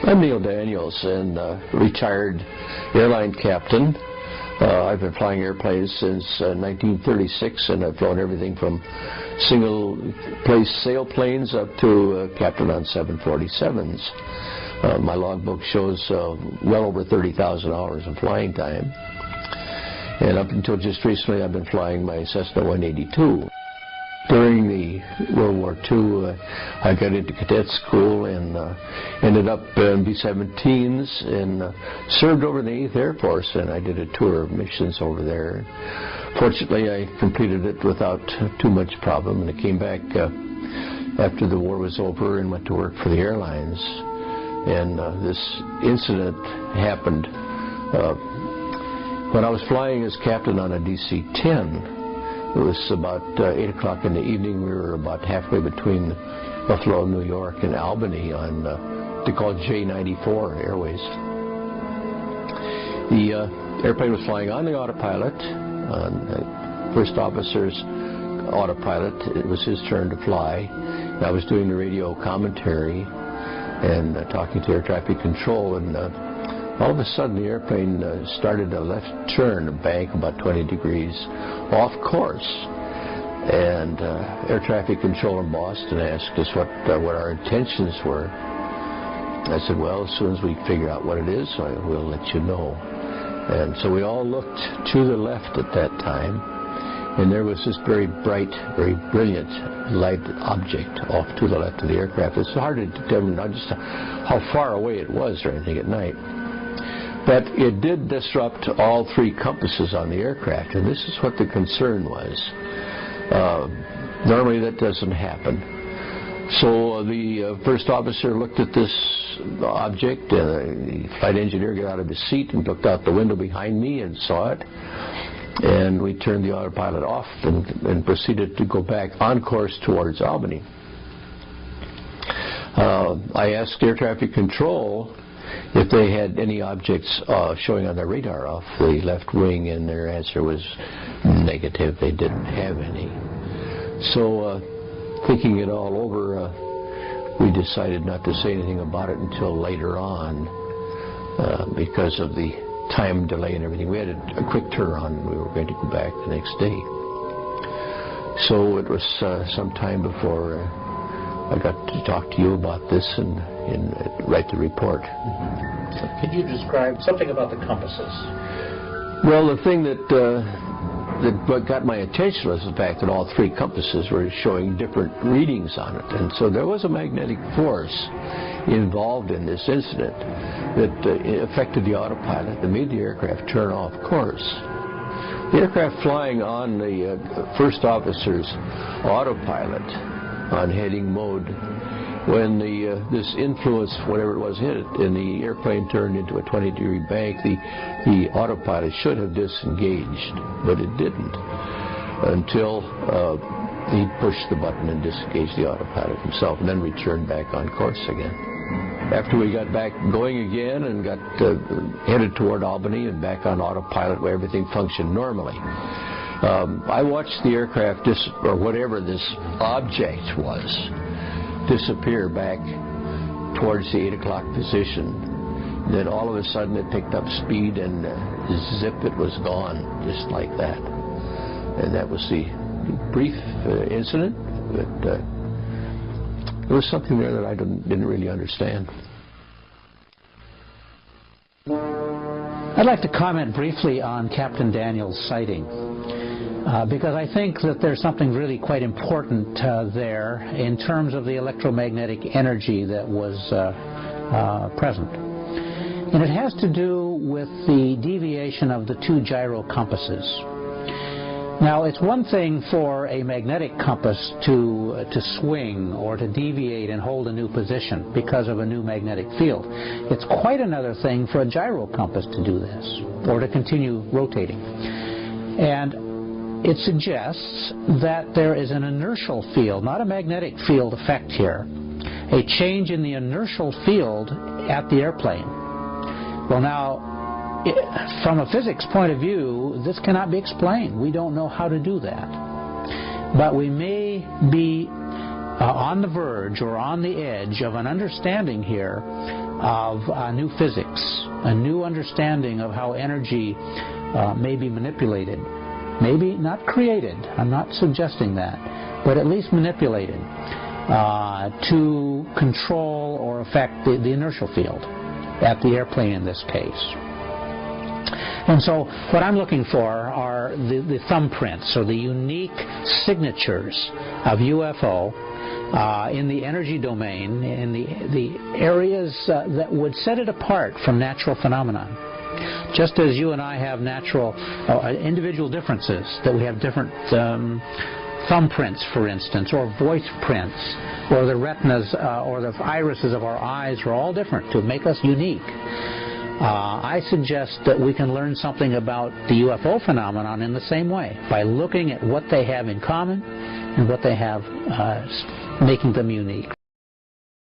I'm Neil Daniels, and retired airline captain. I've been flying airplanes since 1936, and I've flown everything from single-place sailplanes up to captain on 747s. My logbook shows well over 30,000 hours of flying time. And up until just recently, I've been flying my Cessna 182. During the World War II, I got into cadet school and ended up in B-17s and served over in the 8th Air Force, and I did a tour of missions over there. Fortunately, I completed it without too much problem, and I came back after the war was over and went to work for the airlines. And this incident happened when I was flying as captain on a DC-10. It was about 8 o'clock in the evening. We were about halfway between Buffalo, New York, and Albany on they call it J-94 Airways. The airplane was flying on the autopilot, on the first officer's autopilot. It was his turn to fly. And I was doing the radio commentary and talking to air traffic control, and all of a sudden the airplane started a left turn, a bank about 20 degrees off course, and air traffic control in Boston asked us what our intentions were. I said, well, as soon as we figure out what it is, we'll let you know. And so we all looked to the left at that time, and there was this very bright, very brilliant light object off to the left of the aircraft. It's hard to determine not just how far away it was or anything at night. But it did disrupt all 3 compasses on the aircraft, and this is what the concern was. Normally that doesn't happen. So the first officer looked at this object, and the flight engineer got out of his seat and looked out the window behind me and saw it. And we turned the autopilot off and proceeded to go back on course towards Albany. I asked air traffic control if they had any objects showing on their radar off the left wing, and their answer was negative. They didn't have any. So thinking it all over, we decided not to say anything about it until later on because of the time delay and everything. We had a quick turnaround, and we were going to go back the next day. So it was some time before I got to talk to you about this and write the report. Could you describe something about the compasses? Well, the thing that got my attention was the fact that all 3 compasses were showing different readings on it, and so there was a magnetic force involved in this incident that affected the autopilot and made the aircraft turn off course. The aircraft flying on the first officer's autopilot on heading mode, when this influence, whatever it was, hit it, and the airplane turned into a 20-degree bank, the autopilot should have disengaged, but it didn't until he pushed the button and disengaged the autopilot himself, and then returned back on course again. After we got back going again and got headed toward Albany and back on autopilot where everything functioned normally, I watched the aircraft, or whatever this object was, disappear back towards the 8 o'clock position. Then all of a sudden it picked up speed, and zip, it was gone, just like that. And that was the brief incident, but there was something there that I didn't really understand. I'd like to comment briefly on Captain Daniels' sighting. Because I think that there's something really quite important there in terms of the electromagnetic energy that was present. And it has to do with the deviation of the 2 gyro compasses. Now, it's one thing for a magnetic compass to swing or to deviate and hold a new position because of a new magnetic field. It's quite another thing for a gyro compass to do this, or to continue rotating. And it suggests that there is an inertial field, not a magnetic field effect here, a change in the inertial field at the airplane. Well, now, from a physics point of view, this cannot be explained. We don't know how to do that. But we may be on the verge or on the edge of an understanding here of new physics, a new understanding of how energy may be manipulated. Maybe not created, I'm not suggesting that, but at least manipulated to control or affect the inertial field at the airplane in this case. And so what I'm looking for are the thumbprints, or the unique signatures of UFO in the energy domain, in the areas that would set it apart from natural phenomenon. Just as you and I have natural, individual differences, that we have different thumbprints, for instance, or voice prints, or the retinas or the irises of our eyes are all different to make us unique. I suggest that we can learn something about the UFO phenomenon in the same way, by looking at what they have in common and what they have making them unique.